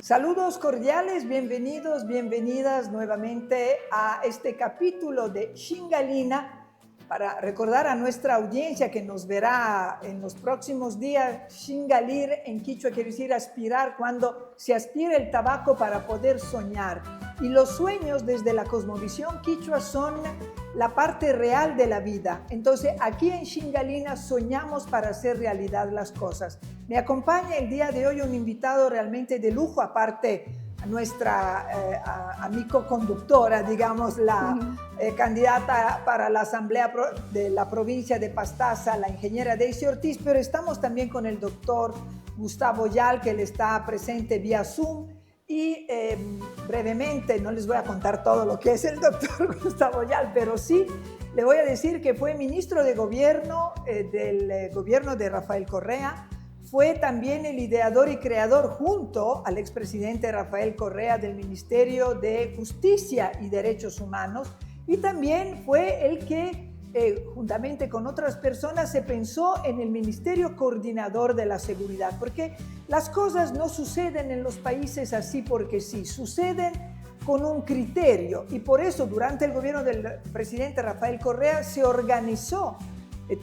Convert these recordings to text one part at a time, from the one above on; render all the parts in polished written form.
Saludos cordiales, bienvenidos, bienvenidas nuevamente a este capítulo de Shingalina, para recordar a nuestra audiencia que nos verá en los próximos días. Shingalir en quichua quiere decir aspirar, cuando se aspira el tabaco para poder soñar. Y los sueños desde la cosmovisión quichua son la parte real de la vida. Entonces aquí en Shingalina soñamos para hacer realidad las cosas. Me acompaña el día de hoy un invitado realmente de lujo, aparte nuestra amigo conductora, digamos, la candidata para la asamblea de la provincia de Pastaza, la ingeniera Daisy Ortiz, pero estamos también con el doctor Gustavo Yal, que él está presente vía Zoom. Y brevemente, no les voy a contar todo lo que es el doctor Gustavo Yal, pero sí le voy a decir que fue ministro de gobierno del gobierno de Rafael Correa. Fue también el ideador y creador, junto al expresidente Rafael Correa, del Ministerio de Justicia y Derechos Humanos, y también fue el que, juntamente con otras personas, se pensó en el Ministerio Coordinador de la Seguridad, porque las cosas no suceden en los países así porque sí, suceden con un criterio, y por eso durante el gobierno del presidente Rafael Correa se organizó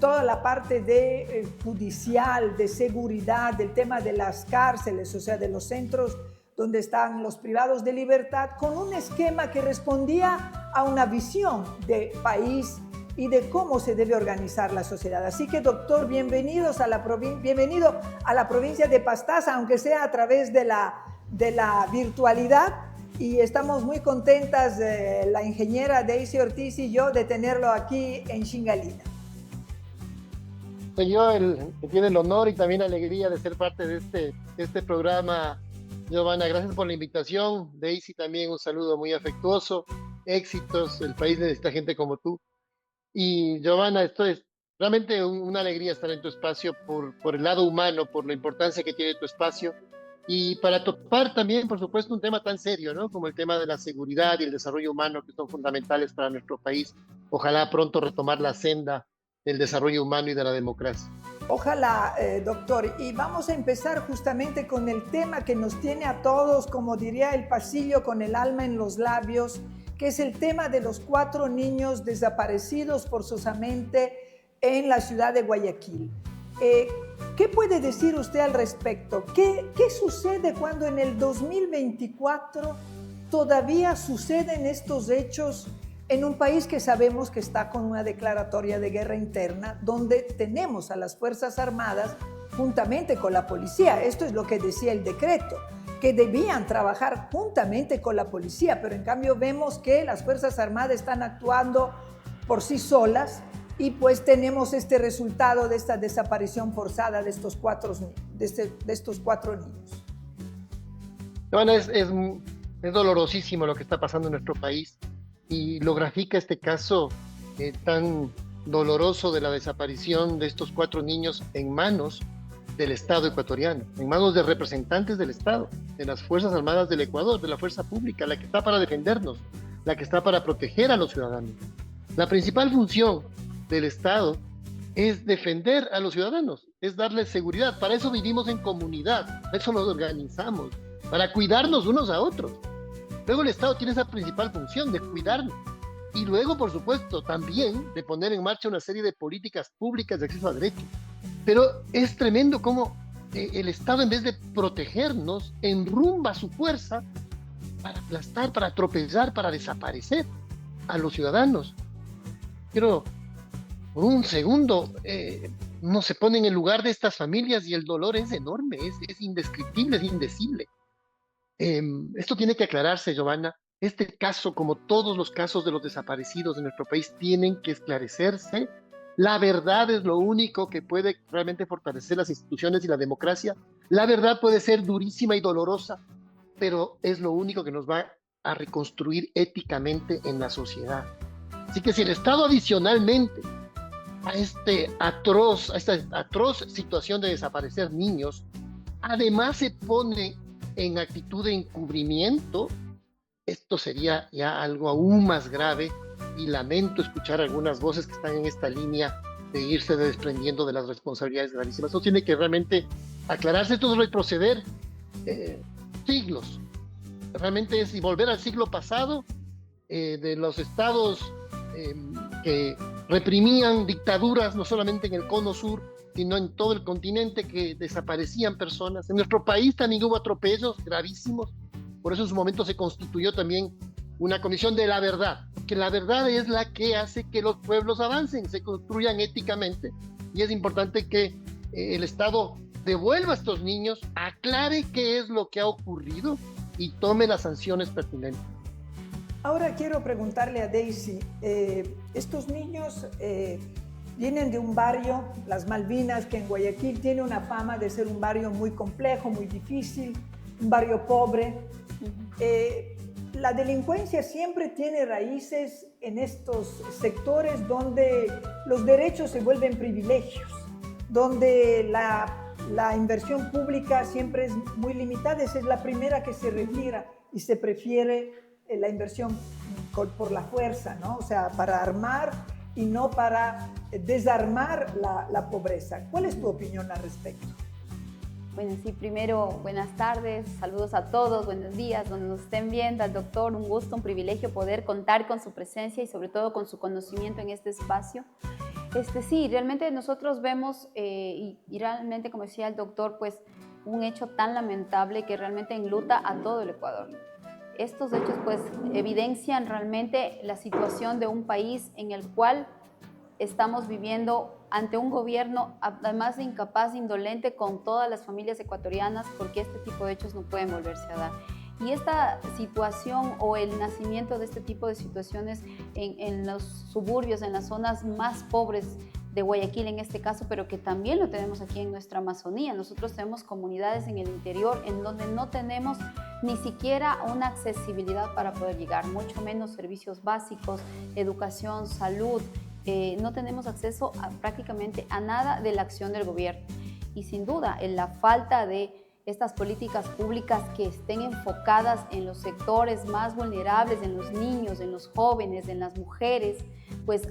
toda la parte de judicial, de seguridad, del tema de las cárceles, o sea, de los centros donde están los privados de libertad, con un esquema que respondía a una visión de país y de cómo se debe organizar la sociedad. Así que, doctor, bienvenido a la provincia de Pastaza, aunque sea a través de la virtualidad, y estamos muy contentas, la ingeniera Daisy Ortiz y yo, de tenerlo aquí en Shingalina. Soy yo el que tiene el honor y también la alegría de ser parte de este programa. Giovanna, gracias por la invitación. Daisy, también un saludo muy afectuoso. Éxitos, el país necesita gente como tú. Y Giovanna, esto es realmente una alegría estar en tu espacio por el lado humano, por la importancia que tiene tu espacio. Y para topar también, por supuesto, un tema tan serio, ¿no? Como el tema de la seguridad y el desarrollo humano, que son fundamentales para nuestro país. Ojalá pronto retomar la senda del desarrollo humano y de la democracia. Ojalá, doctor. Y vamos a empezar justamente con el tema que nos tiene a todos, como diría el pasillo, con el alma en los labios, que es el tema de los 4 niños desaparecidos forzosamente en la ciudad de Guayaquil. ¿Qué puede decir usted al respecto? ¿Qué sucede cuando en el 2024 todavía suceden estos hechos en un país que sabemos que está con una declaratoria de guerra interna, donde tenemos a las Fuerzas Armadas juntamente con la policía? Esto es lo que decía el decreto, que debían trabajar juntamente con la policía, pero en cambio vemos que las Fuerzas Armadas están actuando por sí solas, y pues tenemos este resultado de esta desaparición forzada de estos 4 niños. Bueno, es dolorosísimo lo que está pasando en nuestro país, y lo grafica este caso tan doloroso de la desaparición de estos 4 niños en manos del Estado ecuatoriano, en manos de representantes del Estado, de las Fuerzas Armadas del Ecuador, de la fuerza pública, la que está para defendernos, la que está para proteger a los ciudadanos. La principal función del Estado es defender a los ciudadanos, es darles seguridad. Para eso vivimos en comunidad, para eso nos organizamos, para cuidarnos unos a otros. Luego el Estado tiene esa principal función de cuidarnos, y luego, por supuesto, también de poner en marcha una serie de políticas públicas de acceso a derechos. Pero es tremendo cómo el Estado, en vez de protegernos, enrumba su fuerza para aplastar, para atropellar, para desaparecer a los ciudadanos. Pero por un segundo no se pone en el lugar de estas familias, y el dolor es enorme, es indescriptible, es indecible. Esto tiene que aclararse, Giovanna. Este caso, como todos los casos de los desaparecidos en nuestro país, tienen que esclarecerse. La verdad es lo único que puede realmente fortalecer las instituciones y la democracia. La verdad puede ser durísima y dolorosa, pero es lo único que nos va a reconstruir éticamente en la sociedad. Así que si el Estado, adicionalmente a esta atroz situación de desaparecer niños, además se pone en actitud de encubrimiento, esto sería ya algo aún más grave, y lamento escuchar algunas voces que están en esta línea de irse desprendiendo de las responsabilidades gravísimas. Esto tiene que realmente aclararse, esto no debe proceder siglos. Realmente es volver al siglo pasado, de los estados que reprimían dictaduras, no solamente en el cono sur, sino en todo el continente, que desaparecían personas. En nuestro país también hubo atropellos gravísimos, por eso en su momento se constituyó también una comisión de la verdad, que la verdad es la que hace que los pueblos avancen, se construyan éticamente, y es importante que el Estado devuelva a estos niños, aclare qué es lo que ha ocurrido y tome las sanciones pertinentes. Ahora quiero preguntarle a Daisy, estos niños vienen de un barrio, Las Malvinas, que en Guayaquil tiene una fama de ser un barrio muy complejo, muy difícil, un barrio pobre. La delincuencia siempre tiene raíces en estos sectores donde los derechos se vuelven privilegios, donde la inversión pública siempre es muy limitada. Esa es la primera que se retira y se prefiere la inversión por la fuerza, ¿no? O sea, para armar y no para desarmar la pobreza. ¿Cuál es tu opinión al respecto? Bueno, sí, primero, buenas tardes, saludos a todos, buenos días, donde nos estén viendo, al doctor, un gusto, un privilegio poder contar con su presencia y sobre todo con su conocimiento en este espacio. Sí, realmente nosotros vemos, y realmente, como decía el doctor, pues un hecho tan lamentable que realmente enluta a todo el Ecuador. Estos hechos pues evidencian realmente la situación de un país en el cual estamos viviendo ante un gobierno además de incapaz, indolente con todas las familias ecuatorianas, porque este tipo de hechos no pueden volverse a dar. Y esta situación o el nacimiento de este tipo de situaciones en los suburbios, en las zonas más pobres de Guayaquil en este caso, pero que también lo tenemos aquí en nuestra Amazonía. Nosotros tenemos comunidades en el interior en donde no tenemos ni siquiera una accesibilidad para poder llegar, mucho menos servicios básicos, educación, salud. No tenemos acceso prácticamente a nada de la acción del gobierno. Y sin duda, en la falta de estas políticas públicas que estén enfocadas en los sectores más vulnerables, en los niños, en los jóvenes, en las mujeres, pues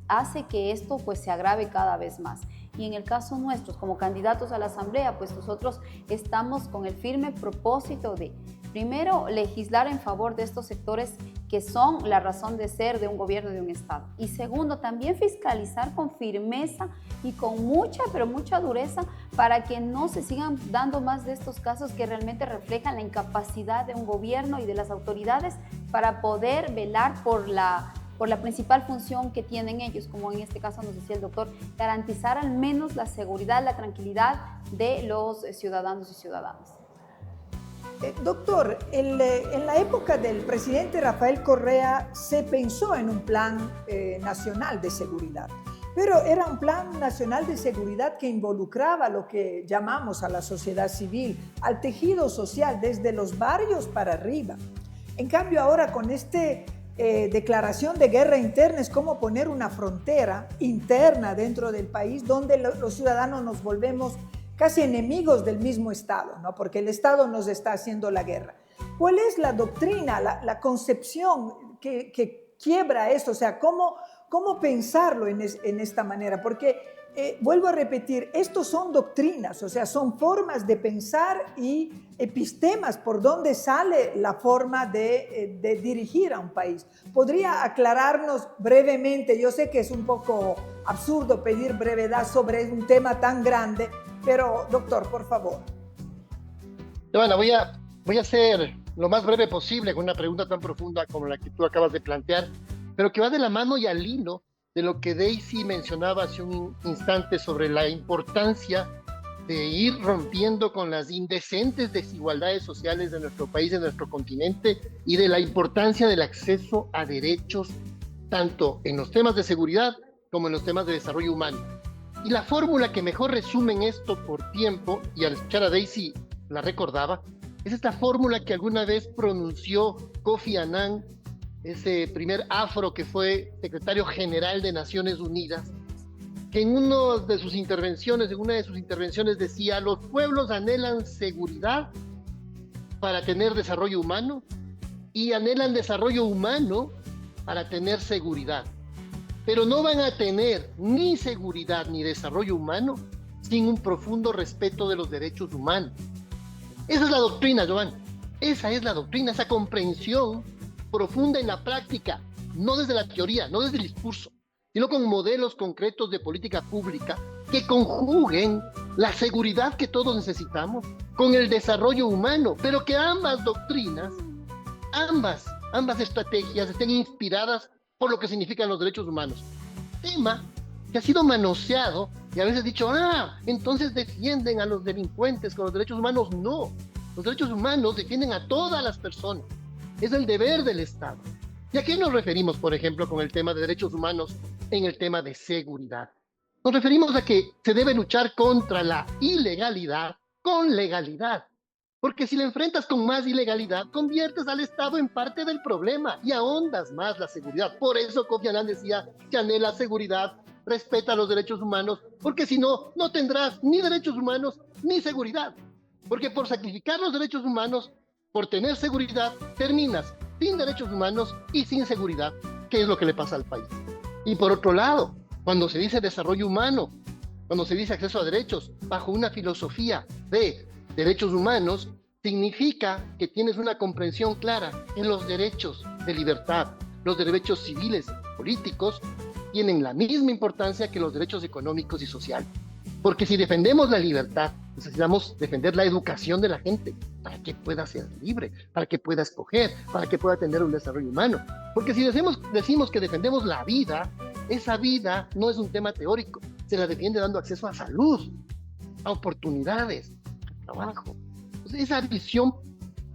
hace que esto pues se agrave cada vez más. Y en el caso nuestro, como candidatos a la Asamblea, pues nosotros estamos con el firme propósito de, primero, legislar en favor de estos sectores que son la razón de ser de un gobierno, de un Estado. Y segundo, también fiscalizar con firmeza y con mucha, pero mucha dureza para que no se sigan dando más de estos casos que realmente reflejan la incapacidad de un gobierno y de las autoridades para poder velar por la principal función que tienen ellos, como en este caso nos decía el doctor, garantizar al menos la seguridad, la tranquilidad de los ciudadanos y ciudadanas. Doctor, en la época del presidente Rafael Correa se pensó en un plan nacional de seguridad, pero era un plan nacional de seguridad que involucraba lo que llamamos a la sociedad civil, al tejido social, desde los barrios para arriba. En cambio, ahora con declaración de guerra interna es como poner una frontera interna dentro del país donde los ciudadanos nos volvemos casi enemigos del mismo Estado, ¿no? Porque el Estado nos está haciendo la guerra. ¿Cuál es la doctrina, la concepción que quiebra esto? O sea, ¿cómo pensarlo en esta manera? Porque, vuelvo a repetir, estos son doctrinas, o sea, son formas de pensar y epistemas por donde sale la forma de dirigir a un país. ¿Podría aclararnos brevemente? Yo sé que es un poco absurdo pedir brevedad sobre un tema tan grande, pero, doctor, por favor. Joana, voy a ser lo más breve posible con una pregunta tan profunda como la que tú acabas de plantear, pero que va de la mano y al hilo de lo que Daisy mencionaba hace un instante sobre la importancia de ir rompiendo con las indecentes desigualdades sociales de nuestro país, de nuestro continente, y de la importancia del acceso a derechos, tanto en los temas de seguridad como en los temas de desarrollo humano. Y la fórmula que mejor resumen esto por tiempo, y al escuchar a Daisy la recordaba, es esta fórmula que alguna vez pronunció Kofi Annan, ese primer afro que fue secretario general de Naciones Unidas, que en una de sus intervenciones decía: los pueblos anhelan seguridad para tener desarrollo humano y anhelan desarrollo humano para tener seguridad. Pero no van a tener ni seguridad ni desarrollo humano sin un profundo respeto de los derechos humanos. Esa es la doctrina, Joan. Esa es la doctrina, esa comprensión profunda en la práctica, no desde la teoría, no desde el discurso, sino con modelos concretos de política pública que conjuguen la seguridad que todos necesitamos con el desarrollo humano, pero que ambas doctrinas, ambas estrategias estén inspiradas por lo que significan los derechos humanos. Tema que ha sido manoseado y a veces dicho, entonces defienden a los delincuentes con los derechos humanos. No, los derechos humanos defienden a todas las personas. Es el deber del Estado. ¿Y a qué nos referimos, por ejemplo, con el tema de derechos humanos en el tema de seguridad? Nos referimos a que se debe luchar contra la ilegalidad con legalidad. Porque si le enfrentas con más ilegalidad, conviertes al Estado en parte del problema y ahondas más la seguridad. Por eso Kofi Annan decía que anhela seguridad, respeta los derechos humanos, porque si no, no tendrás ni derechos humanos ni seguridad. Porque por sacrificar los derechos humanos, por tener seguridad, terminas sin derechos humanos y sin seguridad, que es lo que le pasa al país. Y por otro lado, cuando se dice desarrollo humano, cuando se dice acceso a derechos, bajo una filosofía de derechos humanos, significa que tienes una comprensión clara en los derechos de libertad. Los derechos civiles, políticos, tienen la misma importancia que los derechos económicos y sociales. Porque si defendemos la libertad, necesitamos defender la educación de la gente para que pueda ser libre, para que pueda escoger, para que pueda tener un desarrollo humano. Porque si decimos que defendemos la vida, esa vida no es un tema teórico, se la defiende dando acceso a salud, a oportunidades, a trabajo. Entonces, esa visión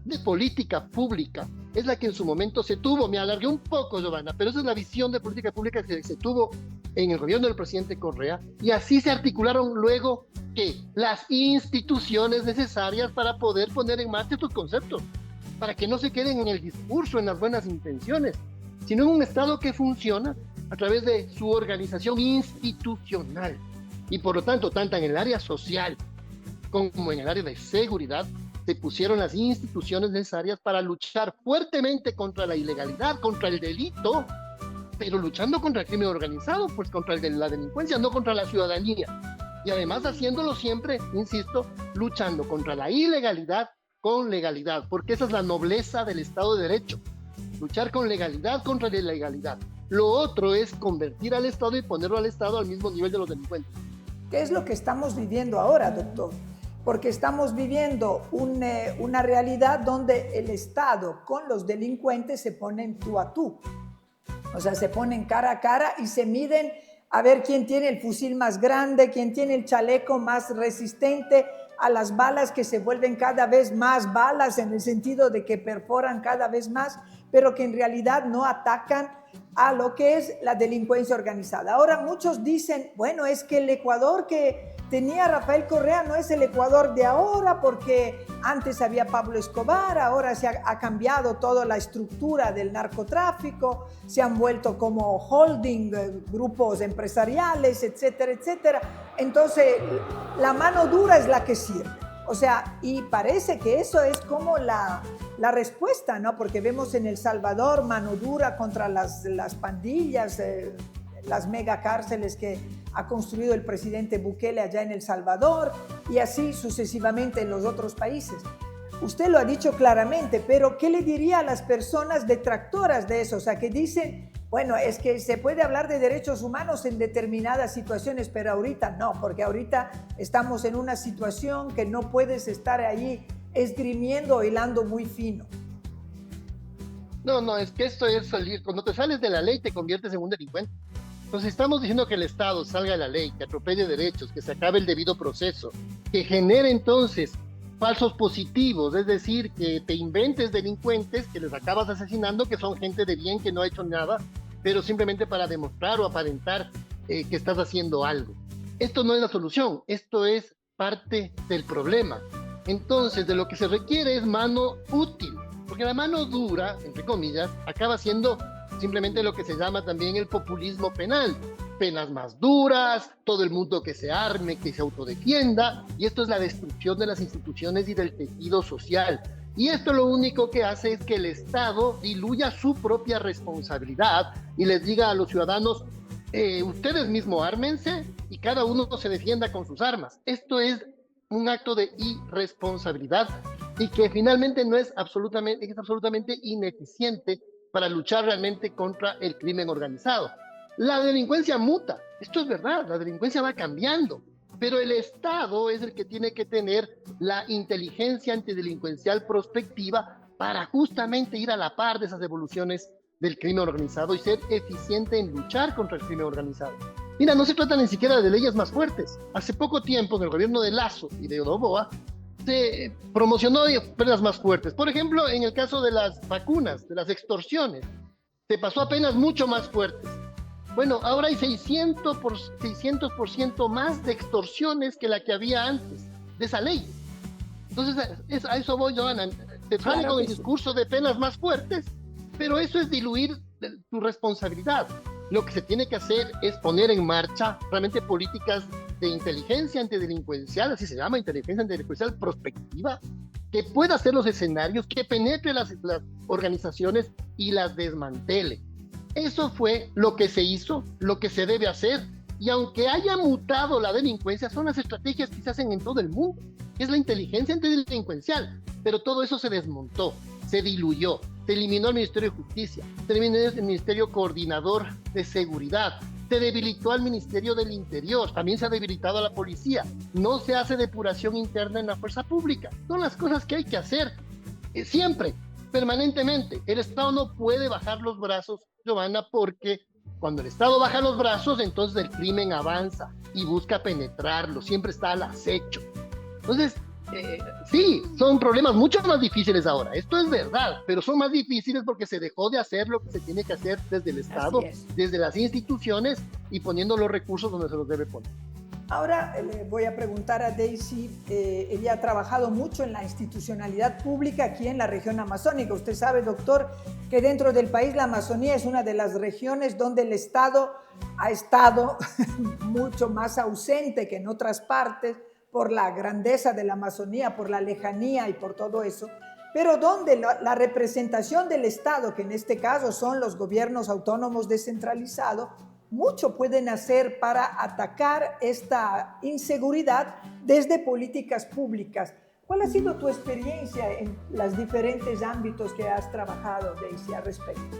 de política pública es la que en su momento se tuvo. Me alargué un poco, Giovanna, pero esa es la visión de política pública que se tuvo en el gobierno del presidente Correa, y así se articularon luego que las instituciones necesarias para poder poner en marcha estos conceptos, para que no se queden en el discurso, en las buenas intenciones, sino en un Estado que funciona a través de su organización institucional. Y por lo tanto, tanto en el área social como en el área de seguridad, se pusieron las instituciones necesarias para luchar fuertemente contra la ilegalidad, contra el delito, pero luchando contra el crimen organizado, pues contra la delincuencia, no contra la ciudadanía. Y además haciéndolo siempre, insisto, luchando contra la ilegalidad con legalidad, porque esa es la nobleza del Estado de Derecho, luchar con legalidad contra la ilegalidad. Lo otro es convertir al Estado y ponerlo al Estado al mismo nivel de los delincuentes. ¿Qué es lo que estamos viviendo ahora, doctor? Porque estamos viviendo una realidad donde el Estado con los delincuentes se ponen tú a tú. O sea, se ponen cara a cara y se miden a ver quién tiene el fusil más grande, quién tiene el chaleco más resistente a las balas que se vuelven cada vez más balas en el sentido de que perforan cada vez más, pero que en realidad no atacan a lo que es la delincuencia organizada. Ahora muchos dicen, bueno, es que el Ecuador que tenía Rafael Correa no es el Ecuador de ahora, porque antes había Pablo Escobar, ahora se ha cambiado toda la estructura del narcotráfico, se han vuelto como holding, grupos empresariales, etcétera, etcétera. Entonces, la mano dura es la que sirve. O sea, y parece que eso es como la respuesta, ¿no? Porque vemos en El Salvador mano dura contra las pandillas, las megacárceles que ha construido el presidente Bukele allá en El Salvador, y así sucesivamente en los otros países. Usted lo ha dicho claramente, pero ¿qué le diría a las personas detractoras de eso? O sea, que dicen, bueno, es que se puede hablar de derechos humanos en determinadas situaciones, pero ahorita no, porque ahorita estamos en una situación que no puedes estar ahí esgrimiendo o hilando muy fino. No, es que esto es salir. Cuando te sales de la ley te conviertes en un delincuente. Entonces estamos diciendo que el Estado salga de la ley, que atropelle derechos, que se acabe el debido proceso, que genere entonces falsos positivos, es decir, que te inventes delincuentes que les acabas asesinando, que son gente de bien que no ha hecho nada, pero simplemente para demostrar o aparentar que estás haciendo algo. Esto no es la solución, esto es parte del problema. Entonces, de lo que se requiere es mano útil, porque la mano dura, entre comillas, acaba siendo simplemente lo que se llama también el populismo penal. Penas más duras, todo el mundo que se arme, que se autodefienda, y esto es la destrucción de las instituciones y del tejido social. Y esto lo único que hace es que el Estado diluya su propia responsabilidad y les diga a los ciudadanos, ustedes mismos ármense y cada uno se defienda con sus armas. Esto es un acto de irresponsabilidad y que finalmente es absolutamente ineficiente para luchar realmente contra el crimen organizado. La delincuencia muta, esto es verdad, la delincuencia va cambiando, pero el Estado es el que tiene que tener la inteligencia antidelincuencial prospectiva para justamente ir a la par de esas evoluciones del crimen organizado y ser eficiente en luchar contra el crimen organizado. Mira, no se trata ni siquiera de leyes más fuertes. Hace poco tiempo, en el gobierno de Lasso y de Noboa, se promocionó penas más fuertes. Por ejemplo, en el caso de las vacunas, de las extorsiones, se pasó a penas mucho más fuertes. Bueno, ahora hay 600% más de extorsiones que la que había antes de esa ley. Entonces, a eso voy, Joana. Te sale con el discurso de penas más fuertes, pero eso es diluir tu responsabilidad. Lo que se tiene que hacer es poner en marcha realmente políticas de inteligencia antidelincuencial, así se llama, inteligencia antidelincuencial prospectiva, que pueda hacer los escenarios, que penetre las organizaciones y las desmantele. Eso fue lo que se hizo, lo que se debe hacer, y aunque haya mutado la delincuencia, son las estrategias que se hacen en todo el mundo, que es la inteligencia antidelincuencial, pero todo eso se desmontó, se diluyó. Se eliminó el Ministerio de Justicia, se eliminó el Ministerio Coordinador de Seguridad, se debilitó al Ministerio del Interior, también se ha debilitado a la policía, no se hace depuración interna en la fuerza pública. Son las cosas que hay que hacer siempre, permanentemente. El Estado no puede bajar los brazos, Giovanna, porque cuando el Estado baja los brazos, entonces el crimen avanza y busca penetrarlo, siempre está al acecho. Entonces, sí, son problemas mucho más difíciles ahora, esto es verdad, pero son más difíciles porque se dejó de hacer lo que se tiene que hacer desde el Estado, desde las instituciones y poniendo los recursos donde se los debe poner. Ahora le voy a preguntar a Daisy, ella ha trabajado mucho en la institucionalidad pública aquí en la región amazónica. Usted sabe, doctor, que dentro del país la Amazonía es una de las regiones donde el Estado ha estado mucho más ausente que en otras partes, por la grandeza de la Amazonía, por la lejanía y por todo eso, pero donde la representación del Estado, que en este caso son los gobiernos autónomos descentralizados, mucho pueden hacer para atacar esta inseguridad desde políticas públicas. ¿Cuál ha sido tu experiencia en los diferentes ámbitos que has trabajado, Daisy, al respecto?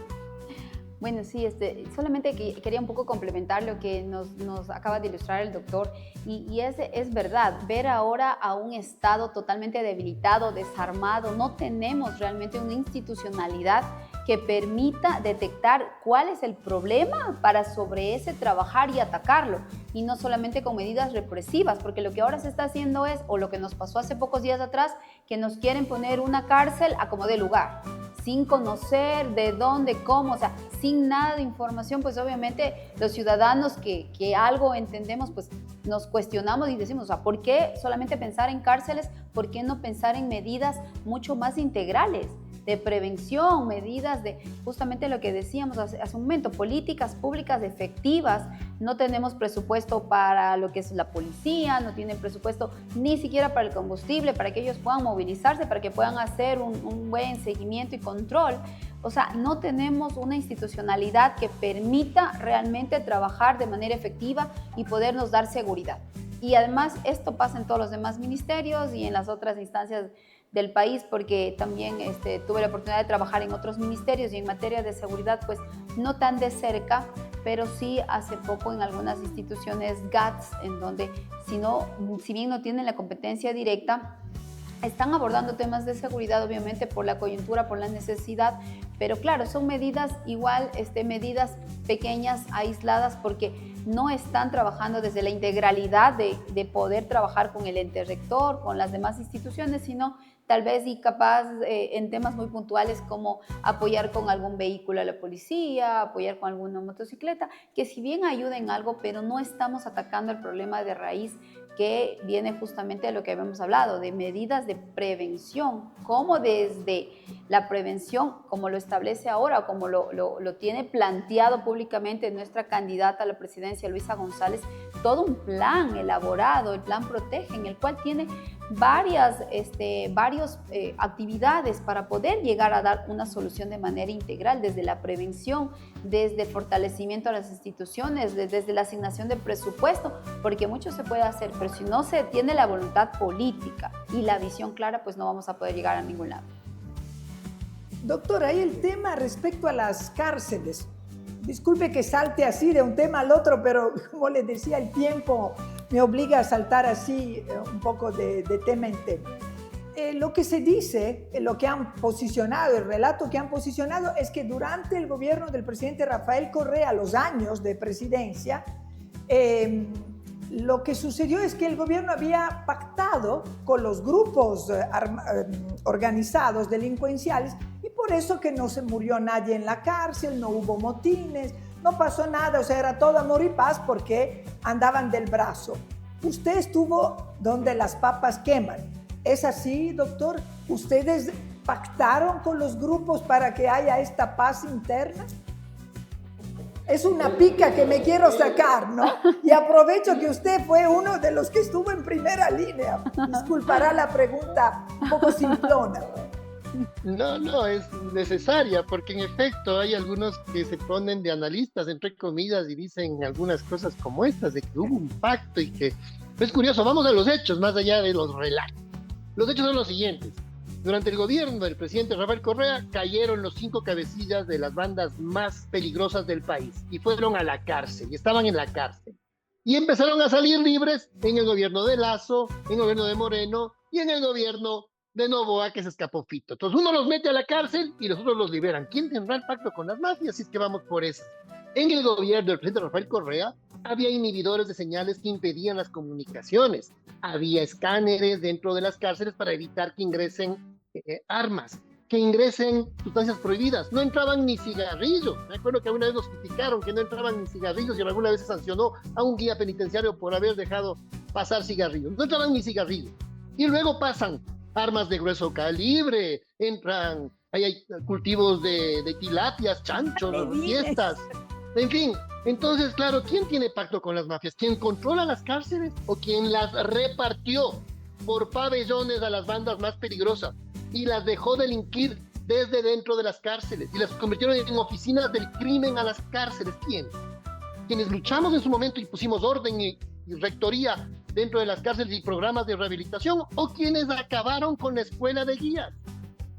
Bueno, sí, solamente quería un poco complementar lo que nos acaba de ilustrar el doctor, y es verdad, ver ahora a un Estado totalmente debilitado, desarmado, no tenemos realmente una institucionalidad que permita detectar cuál es el problema para sobre ese trabajar y atacarlo, y no solamente con medidas represivas, porque lo que ahora se está haciendo es, o lo que nos pasó hace pocos días atrás, que nos quieren poner una cárcel a como dé lugar, sin conocer de dónde, cómo, o sea, sin nada de información. Pues obviamente los ciudadanos que algo entendemos, pues nos cuestionamos y decimos, o sea, ¿por qué solamente pensar en cárceles? ¿Por qué no pensar en medidas mucho más integrales de prevención, medidas de justamente lo que decíamos hace un momento, políticas públicas efectivas? No tenemos presupuesto para lo que es la policía, no tienen presupuesto ni siquiera para el combustible, para que ellos puedan movilizarse, para que puedan hacer un buen seguimiento y control. O sea, no tenemos una institucionalidad que permita realmente trabajar de manera efectiva y podernos dar seguridad. Y además esto pasa en todos los demás ministerios y en las otras instancias del país, porque también tuve la oportunidad de trabajar en otros ministerios y en materia de seguridad, pues no tan de cerca, pero sí hace poco en algunas instituciones GATS, en donde si bien no tienen la competencia directa, están abordando temas de seguridad, obviamente por la coyuntura, por la necesidad, pero claro, son medidas medidas pequeñas, aisladas, porque no están trabajando desde la integralidad de poder trabajar con el ente rector, con las demás instituciones, sino tal vez y capaz en temas muy puntuales como apoyar con algún vehículo a la policía, apoyar con alguna motocicleta, que si bien ayuda en algo, pero no estamos atacando el problema de raíz, que viene justamente de lo que habíamos hablado, de medidas de prevención, como desde la prevención, como lo establece ahora, como lo tiene planteado públicamente nuestra candidata a la presidencia, Luisa González, todo un plan elaborado, el plan Protege, en el cual tiene varias actividades para poder llegar a dar una solución de manera integral, desde la prevención, desde el fortalecimiento a las instituciones, desde la asignación de presupuesto, porque mucho se puede hacer, pero si no se tiene la voluntad política y la visión clara, pues no vamos a poder llegar a ningún lado. Doctora, ahí el tema respecto a las cárceles. Disculpe que salte así de un tema al otro, pero como les decía, el tiempo me obliga a saltar así un poco de tema en tema. Lo que se dice, lo que han posicionado, el relato que han posicionado es que durante el gobierno del presidente Rafael Correa, los años de presidencia, lo que sucedió es que el gobierno había pactado con los grupos organizados delincuenciales y por eso que no se murió nadie en la cárcel, no hubo motines, no pasó nada, o sea, era todo amor y paz porque andaban del brazo. Usted estuvo donde las papas queman. ¿Es así, doctor? ¿Ustedes pactaron con los grupos para que haya esta paz interna? Es una pica que me quiero sacar, ¿no? Y aprovecho que usted fue uno de los que estuvo en primera línea. Disculpará la pregunta un poco simplona. No, es necesaria, porque en efecto hay algunos que se ponen de analistas, entre comillas, y dicen algunas cosas como estas, de que hubo un pacto y que... Es curioso, vamos a los hechos, más allá de los relatos. Los hechos son los siguientes. Durante el gobierno del presidente Rafael Correa cayeron los 5 cabecillas de las bandas más peligrosas del país y fueron a la cárcel, y estaban en la cárcel. Y empezaron a salir libres en el gobierno de Lasso, en el gobierno de Moreno y en el gobierno de Noboa, que se escapó Fito. Entonces uno los mete a la cárcel y los otros los liberan. ¿Quién tendrá el pacto con las mafias? Si es que vamos por eso. En el gobierno del presidente Rafael Correa había inhibidores de señales que impedían las comunicaciones. Había escáneres dentro de las cárceles para evitar que ingresen armas, que ingresen sustancias prohibidas. No entraban ni cigarrillos. Me acuerdo que alguna vez nos criticaron que no entraban ni cigarrillos y alguna vez se sancionó a un guía penitenciario por haber dejado pasar cigarrillos. No entraban ni cigarrillos. Y luego pasan armas de grueso calibre, entran, hay cultivos de tilapias, chanchos, fiestas, en fin. Entonces, claro, ¿quién tiene pacto con las mafias? ¿Quién controla las cárceles o quien las repartió por pabellones a las bandas más peligrosas y las dejó delinquir desde dentro de las cárceles y las convirtieron en oficinas del crimen a las cárceles? ¿Quién? Quienes luchamos en su momento y pusimos orden y rectoría dentro de las cárceles y programas de rehabilitación, o quienes acabaron con la escuela de guías,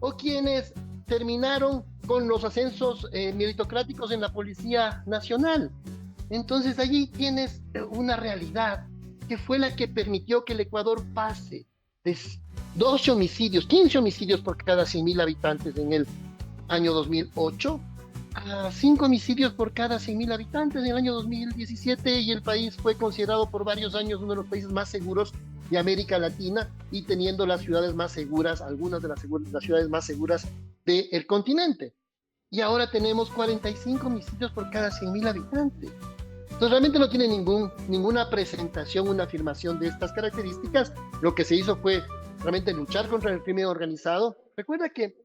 o quienes terminaron con los ascensos meritocráticos en la Policía Nacional. Entonces allí tienes una realidad que fue la que permitió que el Ecuador pase de 12 homicidios, 15 homicidios por cada 100.000 habitantes en el año 2008 a 5 homicidios por cada 100.000 habitantes en el año 2017, y el país fue considerado por varios años uno de los países más seguros de América Latina y teniendo las ciudades más seguras, algunas de las ciudades más seguras del continente. Y ahora tenemos 45 homicidios por cada 100.000 habitantes. Entonces realmente no tiene ninguna presentación, una afirmación de estas características. Lo que se hizo fue realmente luchar contra el crimen organizado. Recuerda que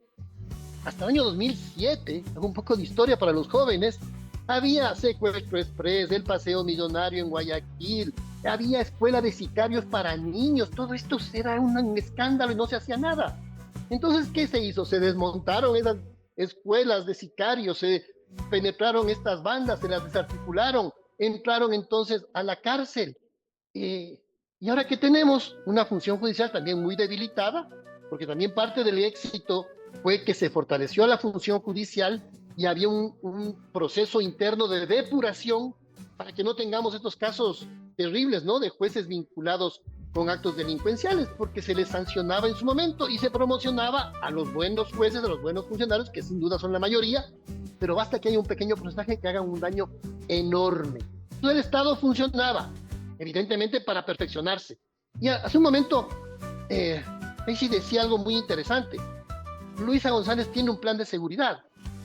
hasta el año 2007, un poco de historia para los jóvenes, había secuestro express, el paseo millonario en Guayaquil, había escuela de sicarios para niños, todo esto era un escándalo y no se hacía nada. Entonces, ¿qué se hizo? Se desmontaron esas escuelas de sicarios, se penetraron estas bandas, se las desarticularon, entraron entonces a la cárcel. Y ahora que tenemos una función judicial también muy debilitada, porque también parte del éxito fue que se fortaleció la función judicial y había un proceso interno de depuración para que no tengamos estos casos terribles, ¿no?, de jueces vinculados con actos delincuenciales, porque se les sancionaba en su momento y se promocionaba a los buenos jueces, a los buenos funcionarios, que sin duda son la mayoría, pero basta que haya un pequeño porcentaje que haga un daño enorme. Entonces el Estado funcionaba, evidentemente, para perfeccionarse. Y hace un momento, ahí sí decía algo muy interesante. Luisa González tiene un plan de seguridad.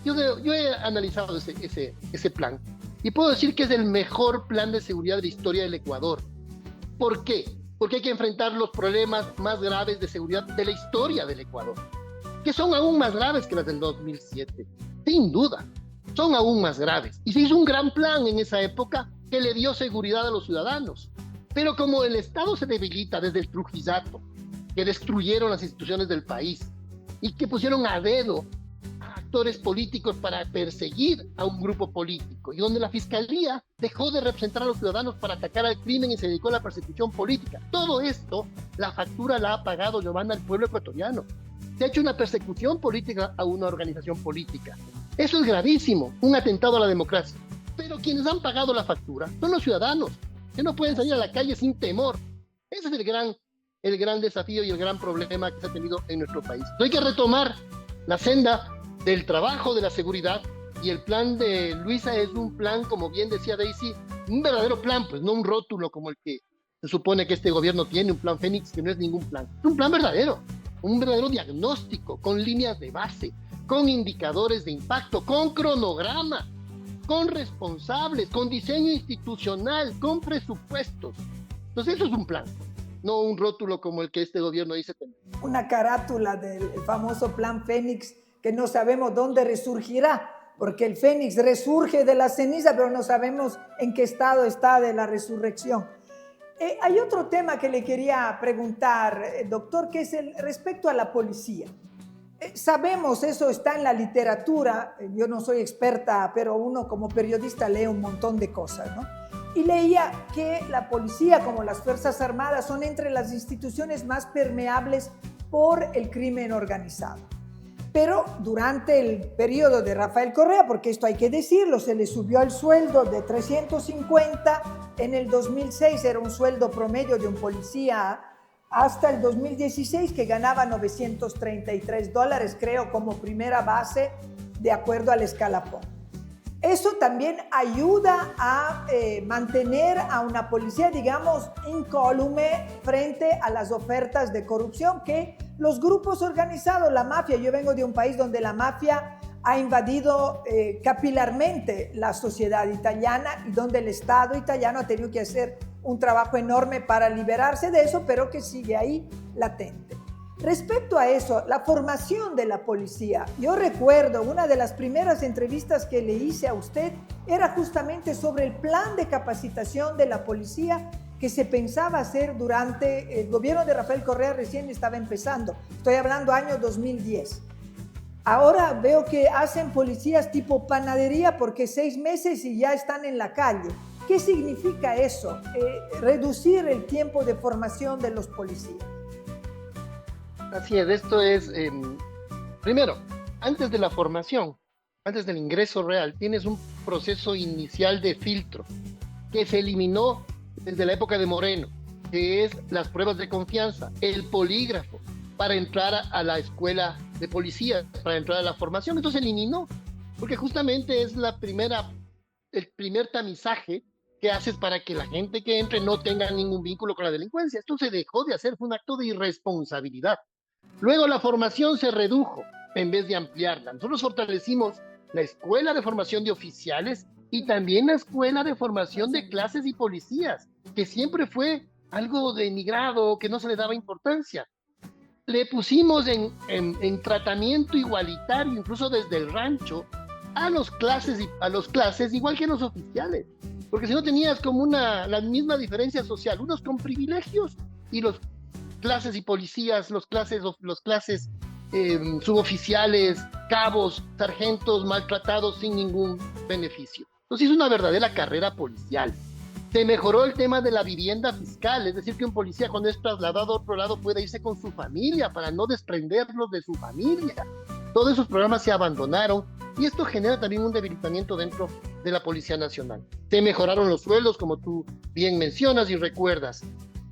Yo he analizado ese plan y puedo decir que es el mejor plan de seguridad de la historia del Ecuador. ¿Por qué? Porque hay que enfrentar los problemas más graves de seguridad de la historia del Ecuador, que son aún más graves que las del 2007. Sin duda, son aún más graves. Y se hizo un gran plan en esa época que le dio seguridad a los ciudadanos. Pero como el Estado se debilita desde el Trujillato, que destruyeron las instituciones del país y que pusieron a dedo a actores políticos para perseguir a un grupo político, y donde la Fiscalía dejó de representar a los ciudadanos para atacar al crimen y se dedicó a la persecución política. Todo esto, la factura la ha pagado, Giovanna, el pueblo ecuatoriano. Se ha hecho una persecución política a una organización política. Eso es gravísimo, un atentado a la democracia. Pero quienes han pagado la factura son los ciudadanos, que no pueden salir a la calle sin temor. Ese es el gran desafío y el gran problema que se ha tenido en nuestro país. Hay que retomar la senda del trabajo, de la seguridad, y el plan de Luisa es un plan, como bien decía Daisy, un verdadero plan, pues no un rótulo como el que se supone que este gobierno tiene, un plan Fénix, que no es ningún plan. Es un plan verdadero, un verdadero diagnóstico, con líneas de base, con indicadores de impacto, con cronograma, con responsables, con diseño institucional, con presupuestos. Entonces eso es un plan, no un rótulo como el que este gobierno dice tener. Una carátula del famoso plan Fénix que no sabemos dónde resurgirá, porque el Fénix resurge de la ceniza, pero no sabemos en qué estado está de la resurrección. Hay otro tema que le quería preguntar, doctor, que es respecto a la policía. Sabemos, eso está en la literatura, yo no soy experta, pero uno como periodista lee un montón de cosas, ¿no? Y leía que la policía, como las Fuerzas Armadas, son entre las instituciones más permeables por el crimen organizado. Pero durante el periodo de Rafael Correa, porque esto hay que decirlo, se le subió el sueldo de 350, en el 2006 era un sueldo promedio de un policía, hasta el 2016 que ganaba $933, creo, como primera base, de acuerdo al escalafón. Eso también ayuda a mantener a una policía, digamos, incólume frente a las ofertas de corrupción que los grupos organizados, la mafia, yo vengo de un país donde la mafia ha invadido capilarmente la sociedad italiana y donde el Estado italiano ha tenido que hacer un trabajo enorme para liberarse de eso, pero que sigue ahí latente. Respecto a eso, la formación de la policía, yo recuerdo una de las primeras entrevistas que le hice a usted era justamente sobre el plan de capacitación de la policía que se pensaba hacer durante el gobierno de Rafael Correa, recién estaba empezando, estoy hablando año 2010. Ahora veo que hacen policías tipo panadería porque 6 meses y ya están en la calle. ¿Qué significa eso? Reducir el tiempo de formación de los policías. Así es, esto es, primero, antes de la formación, antes del ingreso real, tienes un proceso inicial de filtro que se eliminó desde la época de Moreno, que es las pruebas de confianza, el polígrafo, para entrar a la escuela de policía, para entrar a la formación. Entonces se eliminó, porque justamente es el primer tamizaje que haces para que la gente que entre no tenga ningún vínculo con la delincuencia. Esto se dejó de hacer, fue un acto de irresponsabilidad. Luego la formación se redujo en vez de ampliarla. Nosotros fortalecimos la escuela de formación de oficiales y también la escuela de formación de clases y policías, que siempre fue algo denigrado, que no se le daba importancia. Le pusimos en tratamiento igualitario, incluso desde el rancho, a los clases igual que los oficiales, porque si no tenías como la misma diferencia social, unos con privilegios y los clases y policías, los clases suboficiales, cabos, sargentos maltratados sin ningún beneficio. Entonces es una verdadera carrera policial. Se mejoró el tema de la vivienda fiscal, es decir, que un policía cuando es trasladado a otro lado puede irse con su familia para no desprenderlos de su familia. Todos esos programas se abandonaron y esto genera también un debilitamiento dentro de la Policía Nacional. Se mejoraron los sueldos, como tú bien mencionas y recuerdas.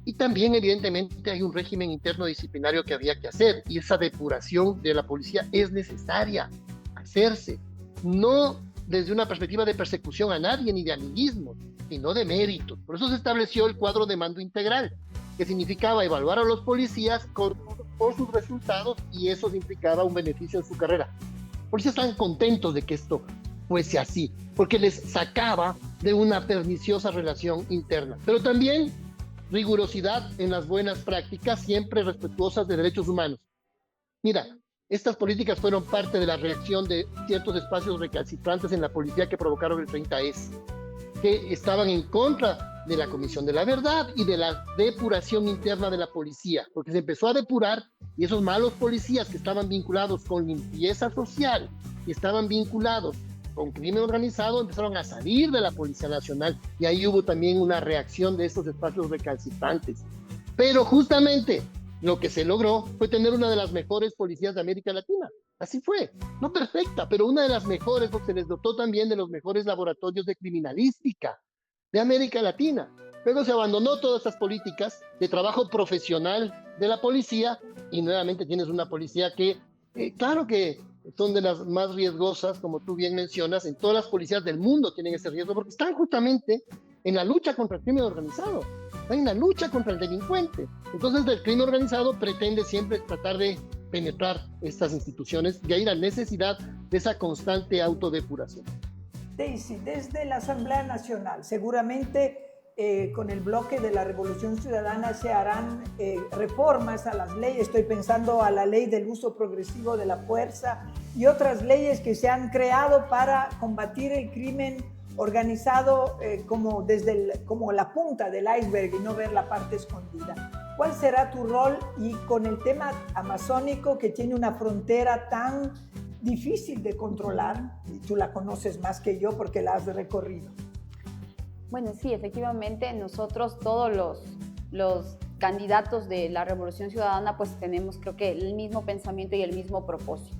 Y también, evidentemente, hay un régimen interno disciplinario que había que hacer y esa depuración de la policía es necesaria hacerse. No desde una perspectiva de persecución a nadie ni de amiguismo, sino de méritos. Por eso se estableció el cuadro de mando integral, que significaba evaluar a los policías por sus resultados y eso implicaba un beneficio en su carrera. Los policías están contentos de que esto fuese así, porque les sacaba de una perniciosa relación interna. Pero también rigurosidad en las buenas prácticas, siempre respetuosas de derechos humanos. Mira, estas políticas fueron parte de la reacción de ciertos espacios recalcitrantes en la policía que provocaron el 30S, que estaban en contra de la Comisión de la Verdad y de la depuración interna de la policía, porque se empezó a depurar y esos malos policías que estaban vinculados con limpieza social, que estaban vinculados con crimen organizado empezaron a salir de la Policía Nacional y ahí hubo también una reacción de estos espacios recalcitrantes. Pero justamente lo que se logró fue tener una de las mejores policías de América Latina. Así fue, no perfecta, pero una de las mejores, porque se les dotó también de los mejores laboratorios de criminalística de América Latina. Luego se abandonó todas estas políticas de trabajo profesional de la policía y nuevamente tienes una policía que, claro que son de las más riesgosas, como tú bien mencionas, en todas las policías del mundo tienen ese riesgo porque están justamente en la lucha contra el crimen organizado, están en la lucha contra el delincuente. Entonces el crimen organizado pretende siempre tratar de penetrar estas instituciones y ahí la necesidad de esa constante autodepuración. Daisy, desde la Asamblea Nacional, seguramente con el bloque de la Revolución Ciudadana se harán reformas a las leyes. Estoy pensando a la ley del uso progresivo de la fuerza y otras leyes que se han creado para combatir el crimen organizado como la punta del iceberg y no ver la parte escondida. ¿Cuál será tu rol? Y con el tema amazónico, que tiene una frontera tan difícil de controlar, y tú la conoces más que yo porque la has recorrido. Bueno, sí, efectivamente nosotros todos los candidatos de la Revolución Ciudadana pues tenemos creo que el mismo pensamiento y el mismo propósito.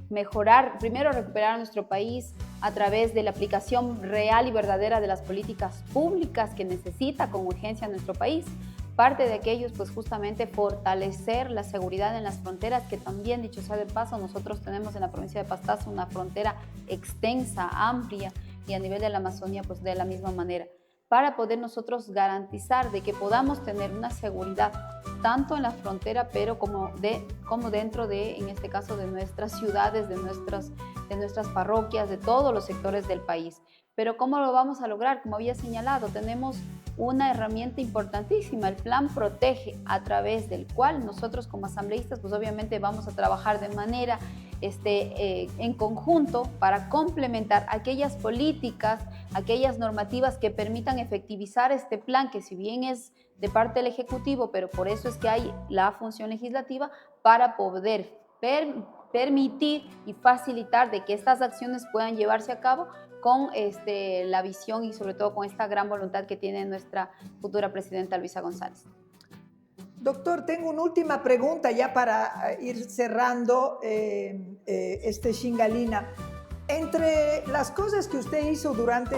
Mejorar, primero recuperar a nuestro país a través de la aplicación real y verdadera de las políticas públicas que necesita con urgencia nuestro país. Parte de aquellos, pues justamente fortalecer la seguridad en las fronteras, que también, dicho sea de paso, nosotros tenemos en la provincia de Pastaza una frontera extensa, amplia, y a nivel de la Amazonía, pues de la misma manera, para poder nosotros garantizar de que podamos tener una seguridad tanto en la frontera, pero como dentro de, en este caso, de nuestras ciudades, de nuestras parroquias, de todos los sectores del país. Pero ¿cómo lo vamos a lograr? Como había señalado, tenemos una herramienta importantísima, el Plan Protege, a través del cual nosotros como asambleístas, pues obviamente vamos a trabajar de manera en conjunto para complementar aquellas políticas, aquellas normativas que permitan efectivizar este plan, que si bien es de parte del Ejecutivo, pero por eso es que hay la función legislativa para poder permitir y facilitar de que estas acciones puedan llevarse a cabo con la visión y sobre todo con esta gran voluntad que tiene nuestra futura presidenta Luisa González. Doctor, tengo una última pregunta ya para ir cerrando Shingalina. Entre las cosas que usted hizo durante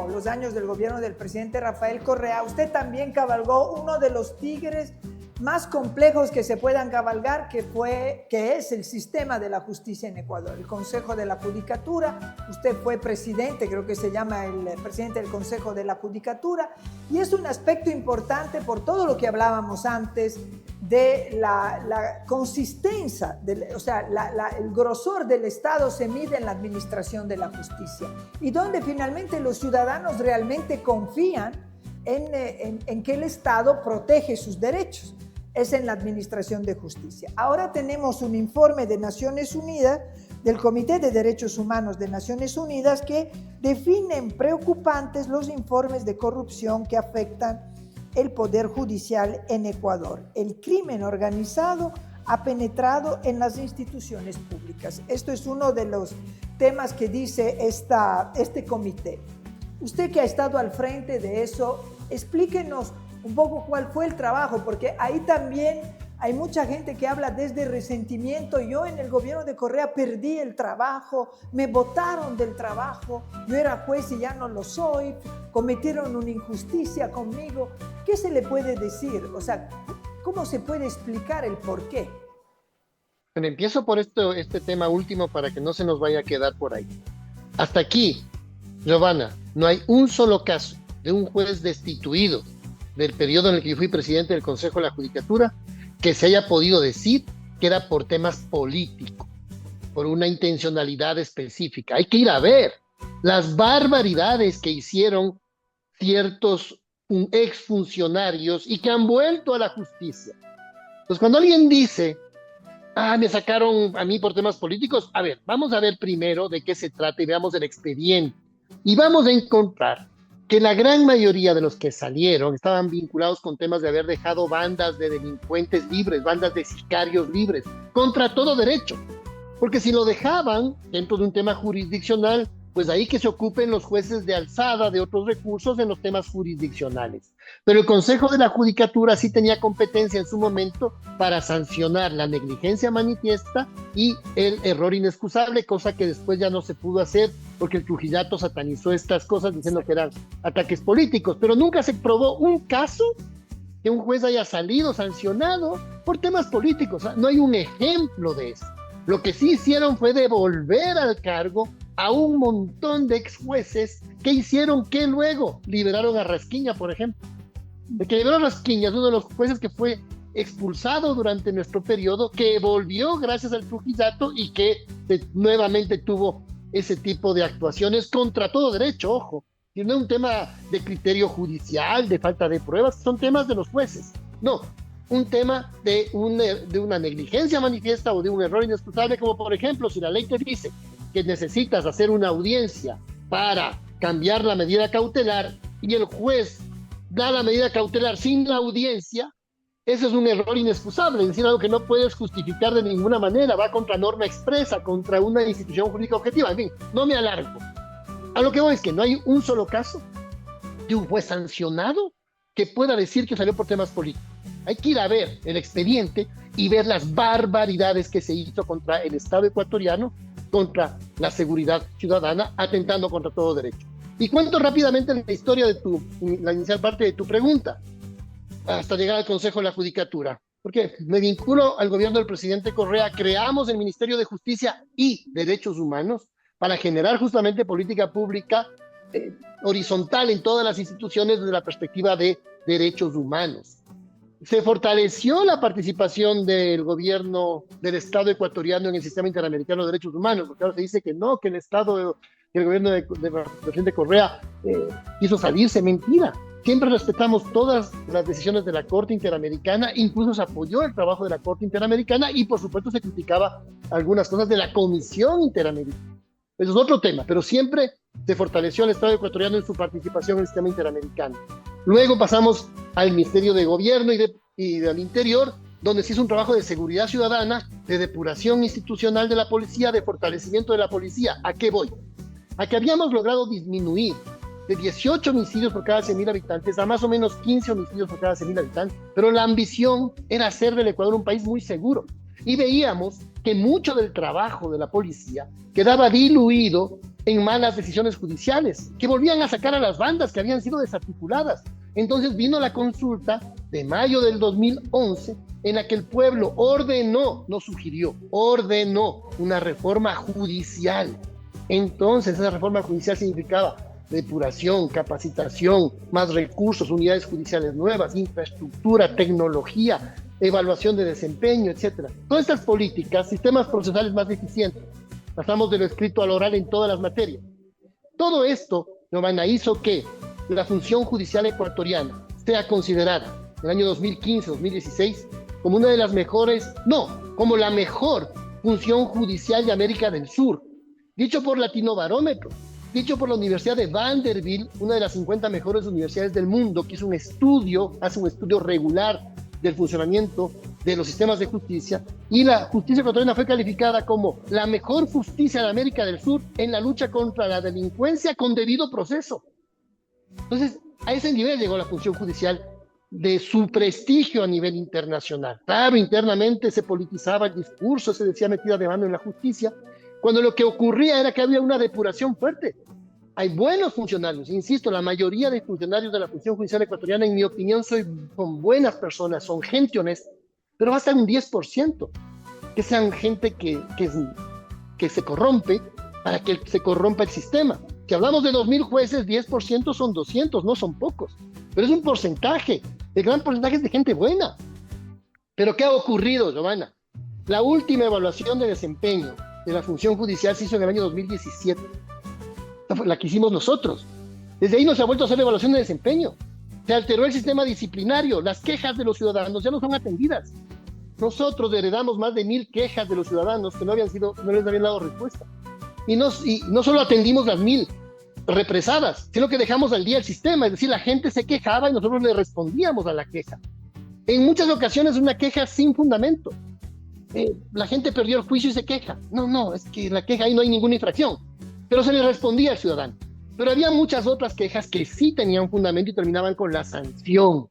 los años del gobierno del presidente Rafael Correa, usted también cabalgó uno de los tigres más complejos que se puedan cabalgar, que es el sistema de la justicia en Ecuador, el Consejo de la Judicatura. Usted fue presidente, creo que se llama el presidente del Consejo de la Judicatura, y es un aspecto importante por todo lo que hablábamos antes de la consistencia, el grosor del Estado se mide en la administración de la justicia, y donde finalmente los ciudadanos realmente confían en que el Estado protege sus derechos. Es en la administración de justicia. Ahora tenemos un informe de Naciones Unidas, del Comité de Derechos Humanos de Naciones Unidas, que definen preocupantes los informes de corrupción que afectan el Poder Judicial en Ecuador. El crimen organizado ha penetrado en las instituciones públicas. Esto es uno de los temas que dice este comité. Usted que ha estado al frente de eso, explíquenos un poco cuál fue el trabajo, porque ahí también hay mucha gente que habla desde resentimiento. Yo en el gobierno de Correa perdí el trabajo, me botaron del trabajo, yo era juez y ya no lo soy, cometieron una injusticia conmigo. ¿Qué se le puede decir? O sea, ¿cómo se puede explicar el por qué? Bueno, empiezo por este tema último para que no se nos vaya a quedar por ahí. Hasta aquí, Giovanna, no hay un solo caso de un juez destituido del periodo en el que yo fui presidente del Consejo de la Judicatura que se haya podido decir que era por temas políticos, por una intencionalidad específica. Hay que ir a ver las barbaridades que hicieron ciertos exfuncionarios y que han vuelto a la justicia. Entonces, cuando alguien dice, me sacaron a mí por temas políticos, a ver, vamos a ver primero de qué se trata y veamos el expediente. Y vamos a encontrar que la gran mayoría de los que salieron estaban vinculados con temas de haber dejado bandas de delincuentes libres, bandas de sicarios libres, contra todo derecho. porque si lo dejaban dentro de un tema jurisdiccional, pues ahí que se ocupen los jueces de alzada de otros recursos en los temas jurisdiccionales. Pero el Consejo de la Judicatura sí tenía competencia en su momento para sancionar la negligencia manifiesta y el error inexcusable, cosa que después ya no se pudo hacer porque el Trujillato satanizó estas cosas diciendo que eran ataques políticos, pero nunca se probó un caso que un juez haya salido sancionado por temas políticos. No hay un ejemplo de eso. Lo que sí hicieron fue devolver al cargo a un montón de ex jueces que hicieron que luego liberaron a Rasquiña, por ejemplo. De que liberó a Rasquiña es uno de los jueces que fue expulsado durante nuestro periodo, que volvió gracias al Trujillato y que nuevamente tuvo ese tipo de actuaciones contra todo derecho, ojo. Y no es un tema de criterio judicial, de falta de pruebas, son temas de los jueces. No, un tema de una negligencia manifiesta o de un error inexcusable, como por ejemplo, si la ley te dice que necesitas hacer una audiencia para cambiar la medida cautelar y el juez da la medida cautelar sin la audiencia, eso es un error inexcusable, es decir, algo que no puedes justificar de ninguna manera, va contra norma expresa, contra una institución jurídica objetiva. En fin, no me alargo. A lo que voy es que no hay un solo caso de un juez sancionado que pueda decir que salió por temas políticos. Hay que ir a ver el expediente y ver las barbaridades que se hizo contra el Estado ecuatoriano, contra la seguridad ciudadana, atentando contra todo derecho. Y cuento rápidamente la historia de la inicial parte de tu pregunta, hasta llegar al Consejo de la Judicatura. Porque me vinculo al gobierno del presidente Correa, creamos el Ministerio de Justicia y Derechos Humanos para generar justamente política pública horizontal en todas las instituciones desde la perspectiva de derechos humanos. Se fortaleció la participación del gobierno del Estado ecuatoriano en el sistema interamericano de derechos humanos, porque ahora se dice que no, que el gobierno del presidente Correa quiso salirse. Mentira. Siempre respetamos todas las decisiones de la Corte Interamericana, incluso se apoyó el trabajo de la Corte Interamericana y por supuesto se criticaba algunas cosas de la Comisión Interamericana. Eso es otro tema, pero siempre se fortaleció el Estado ecuatoriano en su participación en el sistema interamericano. Luego pasamos al Ministerio de Gobierno y del Interior, donde se hizo un trabajo de seguridad ciudadana, de depuración institucional de la policía, de fortalecimiento de la policía. ¿A qué voy? A que habíamos logrado disminuir de 18 homicidios por cada 100.000 habitantes a más o menos 15 homicidios por cada 100.000 habitantes, pero la ambición era hacer del Ecuador un país muy seguro. Y veíamos que mucho del trabajo de la policía quedaba diluido en malas decisiones judiciales, que volvían a sacar a las bandas que habían sido desarticuladas. Entonces vino la consulta de mayo del 2011, en la que el pueblo ordenó, no sugirió, ordenó una reforma judicial. Entonces esa reforma judicial significaba depuración, capacitación, más recursos, unidades judiciales nuevas, infraestructura, tecnología, evaluación de desempeño, etcétera. Todas estas políticas, sistemas procesales más eficientes, pasamos de lo escrito a lo oral en todas las materias. Todo esto, Giovanna, hizo que la función judicial ecuatoriana sea considerada en el año 2015-2016 como una de las mejores, como la mejor función judicial de América del Sur, dicho por Latinobarómetro, dicho por la Universidad de Vanderbilt, una de las 50 mejores universidades del mundo, que hace un estudio regular del funcionamiento de los sistemas de justicia, y la justicia ecuatoriana fue calificada como la mejor justicia de América del Sur en la lucha contra la delincuencia con debido proceso. Entonces, a ese nivel llegó la función judicial de su prestigio a nivel internacional. Claro, internamente se politizaba el discurso, se decía metida de mano en la justicia, cuando lo que ocurría era que había una depuración fuerte. Hay buenos funcionarios, insisto, la mayoría de funcionarios de la función judicial ecuatoriana, en mi opinión, son buenas personas, son gente honesta, pero basta un 10% que sean gente que se corrompe para que se corrompa el sistema. Si hablamos de 2.000 jueces, 10% son 200, no son pocos, pero es un porcentaje, el gran porcentaje es de gente buena. Pero ¿qué ha ocurrido, Giovanna? La última evaluación de desempeño de la función judicial se hizo en el año 2017, la que hicimos nosotros. Desde ahí no se ha vuelto a hacer evaluación de desempeño. Se alteró el sistema disciplinario, las quejas de los ciudadanos ya no son atendidas. Nosotros heredamos más de 1.000 quejas de los ciudadanos que no les habían dado respuesta. Y no solo atendimos las 1.000 represadas, sino que dejamos al día el sistema, es decir, la gente se quejaba y nosotros le respondíamos a la queja. En muchas ocasiones una queja sin fundamento. la gente perdió el juicio y se queja. No, es que la queja ahí no hay ninguna infracción. Pero se le respondía al ciudadano. Pero había muchas otras quejas que sí tenían fundamento y terminaban con la sanción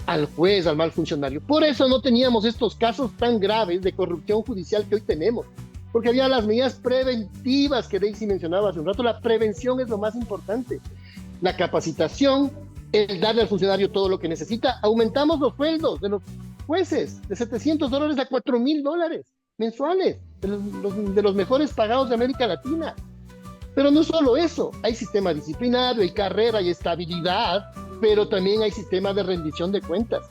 al juez, al mal funcionario. Por eso no teníamos estos casos tan graves de corrupción judicial que hoy tenemos, porque había las medidas preventivas que Daisy mencionaba hace un rato. La prevención es lo más importante. La capacitación, el darle al funcionario todo lo que necesita. Aumentamos los sueldos de los jueces de $700 a $4,000 mensuales, de los mejores pagados de América Latina. Pero no solo eso, hay sistema disciplinario, hay carrera, hay estabilidad, pero también hay sistema de rendición de cuentas,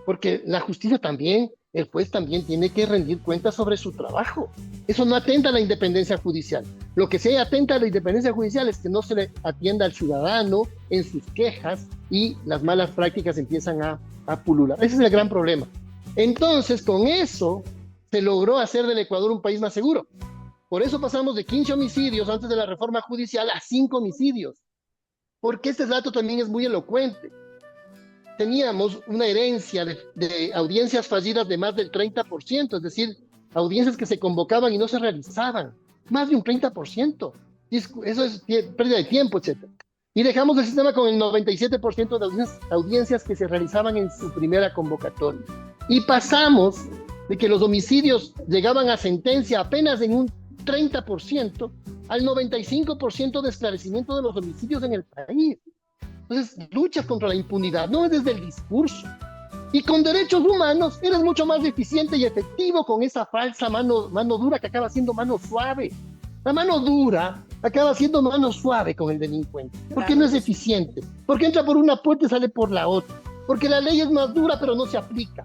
porque la justicia también, el juez también tiene que rendir cuentas sobre su trabajo. Eso no atenta a la independencia judicial. Lo que sí atenta a la independencia judicial es que no se le atienda al ciudadano en sus quejas y las malas prácticas empiezan a pulular. Ese es el gran problema. Entonces, con eso se logró hacer del Ecuador un país más seguro. Por eso pasamos de 15 homicidios antes de la reforma judicial a 5 homicidios. Porque este dato también es muy elocuente. Teníamos una herencia de audiencias fallidas de más del 30%, es decir, audiencias que se convocaban y no se realizaban. Más de un 30%. Eso es pérdida de tiempo, etc. Y dejamos el sistema con el 97% de audiencias que se realizaban en su primera convocatoria. Y pasamos de que los homicidios llegaban a sentencia apenas en un 30% al 95% de esclarecimiento de los homicidios en el país. Entonces, luchas contra la impunidad no es desde el discurso. Y con derechos humanos eres mucho más eficiente y efectivo con esa falsa mano dura que acaba siendo mano suave. La mano dura acaba siendo mano suave con el delincuente, porque no es eficiente, porque entra por una puerta y sale por la otra, porque la ley es más dura pero no se aplica.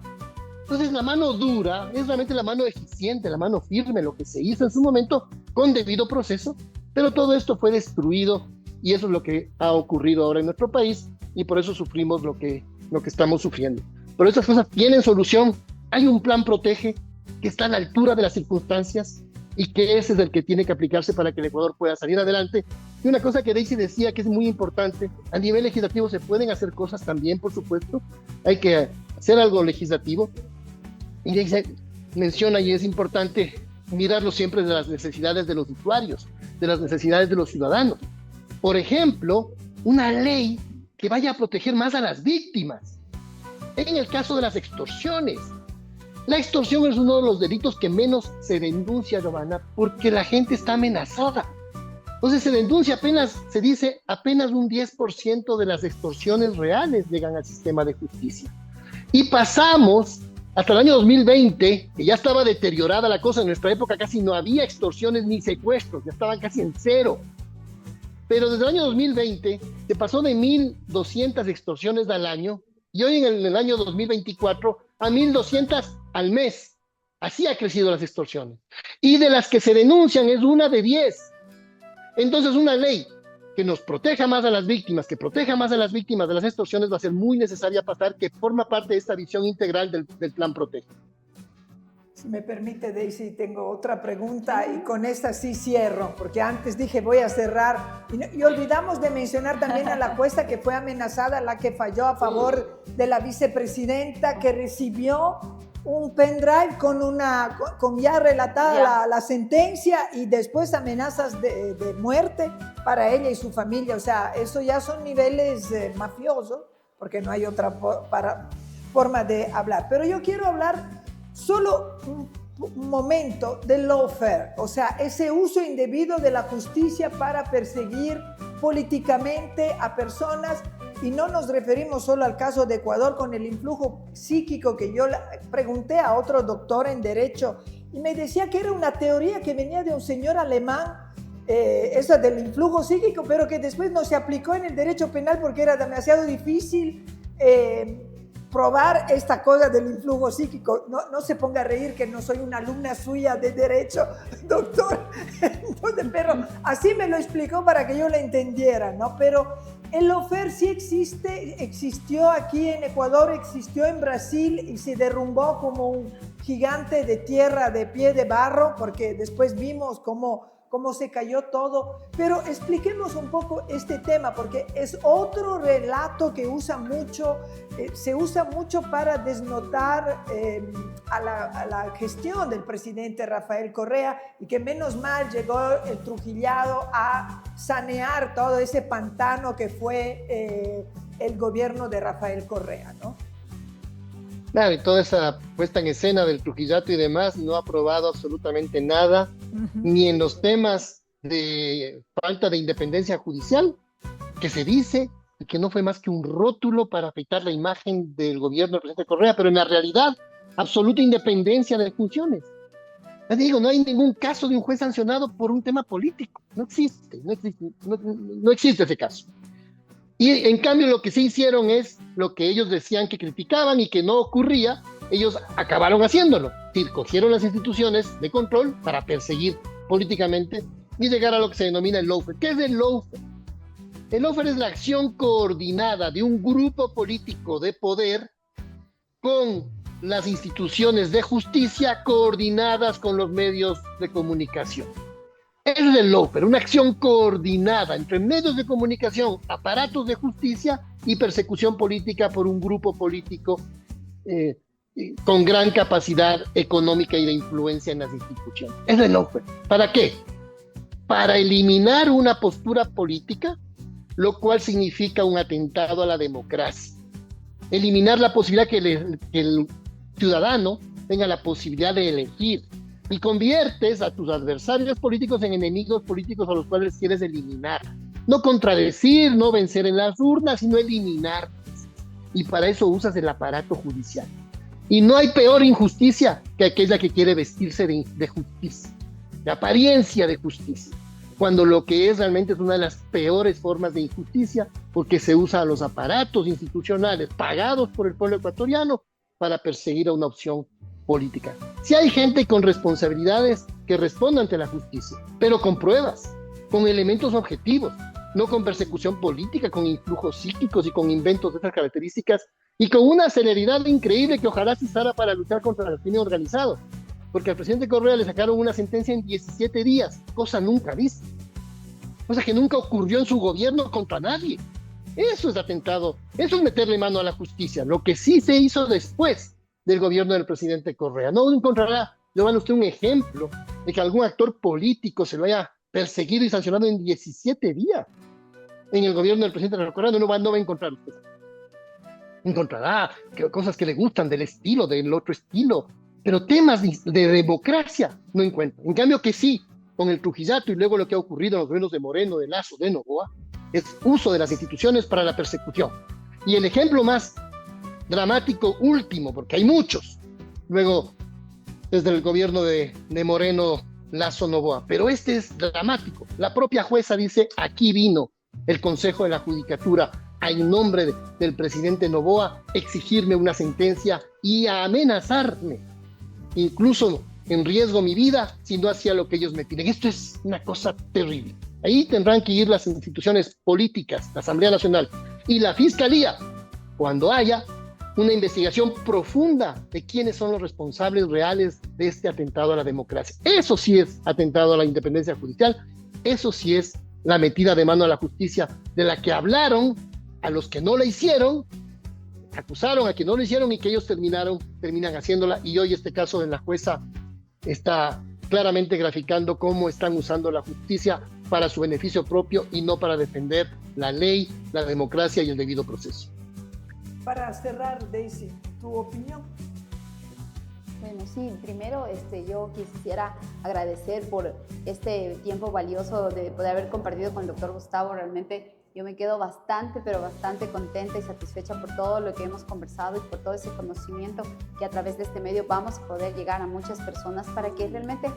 Entonces la mano dura es realmente la mano eficiente, la mano firme, lo que se hizo en su momento con debido proceso, pero todo esto fue destruido y eso es lo que ha ocurrido ahora en nuestro país y por eso sufrimos lo que estamos sufriendo. Pero estas cosas tienen solución. Hay un plan Protege que está a la altura de las circunstancias y que ese es el que tiene que aplicarse para que el Ecuador pueda salir adelante. Y una cosa que Daisy decía que es muy importante, a nivel legislativo se pueden hacer cosas también, por supuesto, hay que hacer algo legislativo. Y Daisy menciona, y es importante mirarlo siempre de las necesidades de los usuarios, de las necesidades de los ciudadanos. Por ejemplo, una ley que vaya a proteger más a las víctimas. En el caso de las extorsiones, la extorsión es uno de los delitos que menos se denuncia, Giovanna, porque la gente está amenazada. Entonces se denuncia apenas, se dice, apenas un 10% de las extorsiones reales llegan al sistema de justicia. Y pasamos hasta el año 2020, que ya estaba deteriorada la cosa. En nuestra época casi no había extorsiones ni secuestros, ya estaban casi en cero. Pero desde el año 2020 se pasó de 1.200 extorsiones al año y hoy en el año 2024 a 1.200 al mes. Así ha crecido las extorsiones. Y de las que se denuncian es una de 10. Entonces una ley que nos proteja más a las víctimas, que proteja más a las víctimas de las extorsiones va a ser muy necesaria pasar, que forma parte de esta visión integral del Plan Protege. Si me permite, Daisy, tengo otra pregunta y con esta sí cierro, porque antes dije voy a cerrar y olvidamos de mencionar también a la jueza que fue amenazada, la que falló a favor de la vicepresidenta, que recibió un pendrive con ya relatada la sentencia y después amenazas de muerte para ella y su familia. O sea, eso ya son niveles mafiosos, porque no hay otra forma de hablar. Pero yo quiero hablar solo un momento del lawfare, o sea, ese uso indebido de la justicia para perseguir políticamente a personas. Y no nos referimos solo al caso de Ecuador con el influjo psíquico, que yo pregunté a otro doctor en Derecho y me decía que era una teoría que venía de un señor alemán, esa del influjo psíquico, pero que después no se aplicó en el derecho penal porque era demasiado difícil probar esta cosa del influjo psíquico. No se ponga a reír que no soy una alumna suya de Derecho, doctor. Entonces, pero así me lo explicó para que yo lo entendiera, ¿no? Pero el lawfare sí existió aquí en Ecuador, existió en Brasil y se derrumbó como un gigante de tierra de pie de barro, porque después vimos cómo cómo se cayó todo. Pero expliquemos un poco este tema, porque es otro relato que se usa mucho para desnotar a la gestión del presidente Rafael Correa, y que menos mal llegó el trujillado a sanear todo ese pantano que fue el gobierno de Rafael Correa, ¿no? Claro, y toda esa puesta en escena del Trujillato y demás no ha probado absolutamente nada, ni en los temas de falta de independencia judicial, que se dice que no fue más que un rótulo para afectar la imagen del gobierno del presidente Correa, pero en la realidad, absoluta independencia de funciones. Ya digo, no hay ningún caso de un juez sancionado por un tema político. No existe ese caso. Y en cambio lo que sí hicieron es lo que ellos decían que criticaban y que no ocurría, ellos acabaron haciéndolo. Es decir, cogieron las instituciones de control para perseguir políticamente y llegar a lo que se denomina el lawfare. ¿Qué es el lawfare? El lawfare es la acción coordinada de un grupo político de poder con las instituciones de justicia coordinadas con los medios de comunicación. Eso es el lawfare, una acción coordinada entre medios de comunicación, aparatos de justicia y persecución política por un grupo político con gran capacidad económica y de influencia en las instituciones. Eso es el lawfare. ¿Para qué? Para eliminar una postura política, lo cual significa un atentado a la democracia. Eliminar la posibilidad que el ciudadano tenga la posibilidad de elegir, y conviertes a tus adversarios políticos en enemigos políticos a los cuales quieres eliminar. No contradecir, no vencer en las urnas, sino eliminar. Y para eso usas el aparato judicial. Y no hay peor injusticia que aquella que quiere vestirse de justicia, de apariencia de justicia, cuando lo que es realmente es una de las peores formas de injusticia, porque se usa a los aparatos institucionales pagados por el pueblo ecuatoriano para perseguir a una opción política. Si hay gente con responsabilidades, que responda ante la justicia, pero con pruebas, con elementos objetivos, no con persecución política, con influjos psíquicos y con inventos de estas características, y con una celeridad increíble que ojalá se usara para luchar contra el crimen organizado, porque al presidente Correa le sacaron una sentencia en 17 días, cosa nunca vista, cosa que nunca ocurrió en su gobierno contra nadie. Eso es atentado, eso es meterle mano a la justicia. Lo que sí se hizo después del gobierno del presidente Correa. No encontrará, Giovanni, usted un ejemplo de que algún actor político se lo haya perseguido y sancionado en 17 días. En el gobierno del presidente Correa no va a encontrar usted. Encontrará cosas que le gustan del estilo, del otro estilo, pero temas de democracia no encuentra. En cambio que sí, con el Trujillato y luego lo que ha ocurrido en los gobiernos de Moreno, de Lasso, de Noboa, es uso de las instituciones para la persecución. Y el ejemplo más dramático último, porque hay muchos, luego desde el gobierno de Moreno, Lasso, Noboa, pero este es dramático. La propia jueza dice, aquí vino el Consejo de la Judicatura en nombre del presidente Noboa exigirme una sentencia y a amenazarme, incluso en riesgo mi vida, si no hacía lo que ellos me piden. Esto es una cosa terrible. Ahí tendrán que ir las instituciones políticas, la Asamblea Nacional y la Fiscalía, cuando haya una investigación profunda de quiénes son los responsables reales de este atentado a la democracia. Eso sí es atentado a la independencia judicial, eso sí es la metida de mano a la justicia de la que hablaron a los que no la hicieron, acusaron a quien no lo hicieron y que ellos terminan haciéndola. Y hoy este caso de la jueza está claramente graficando cómo están usando la justicia para su beneficio propio y no para defender la ley, la democracia y el debido proceso. Para cerrar, Daisy, ¿tu opinión? Bueno, sí, primero yo quisiera agradecer por este tiempo valioso de poder haber compartido con el doctor Gustavo. Realmente yo me quedo bastante, pero bastante contenta y satisfecha por todo lo que hemos conversado y por todo ese conocimiento que a través de este medio vamos a poder llegar a muchas personas para que realmente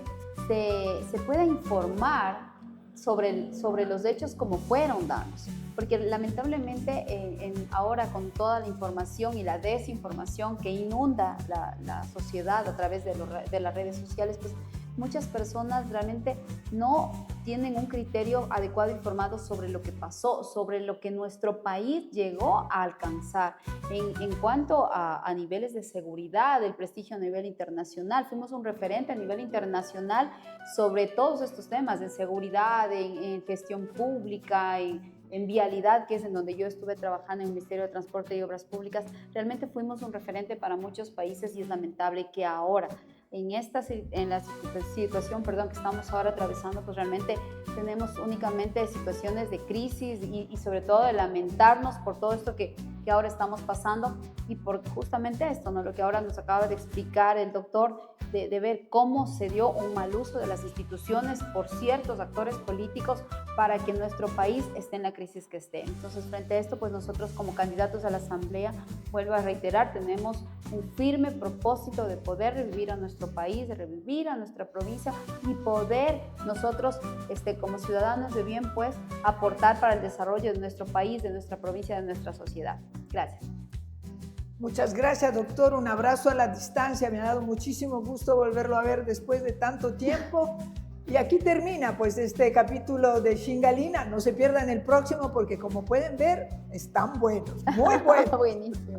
se pueda informar sobre los hechos como fueron dados. Porque lamentablemente ahora con toda la información y la desinformación que inunda la sociedad a través de las redes sociales, pues muchas personas realmente no tienen un criterio adecuado informado sobre lo que pasó, sobre lo que nuestro país llegó a alcanzar en cuanto a niveles de seguridad, el prestigio a nivel internacional. Fuimos un referente a nivel internacional sobre todos estos temas de seguridad, en gestión pública, en vialidad, que es en donde yo estuve trabajando en el Ministerio de Transporte y Obras Públicas. Realmente fuimos un referente para muchos países y es lamentable que ahora, en la situación que estamos ahora atravesando, pues realmente tenemos únicamente situaciones de crisis y sobre todo de lamentarnos por todo esto que ahora estamos pasando y por justamente esto, ¿no? Lo que ahora nos acaba de explicar el doctor, de ver cómo se dio un mal uso de las instituciones por ciertos actores políticos para que nuestro país esté en la crisis que esté. Entonces, frente a esto, pues nosotros como candidatos a la Asamblea, vuelvo a reiterar, tenemos un firme propósito de poder revivir a nuestro país, de revivir a nuestra provincia y poder nosotros, como ciudadanos de bien, pues, aportar para el desarrollo de nuestro país, de nuestra provincia, de nuestra sociedad. Gracias. Muchas gracias, doctor. Un abrazo a la distancia. Me ha dado muchísimo gusto volverlo a ver después de tanto tiempo. Y aquí termina pues este capítulo de Shingalina. No se pierdan el próximo porque como pueden ver, están buenos, muy buenos. Buenísimo.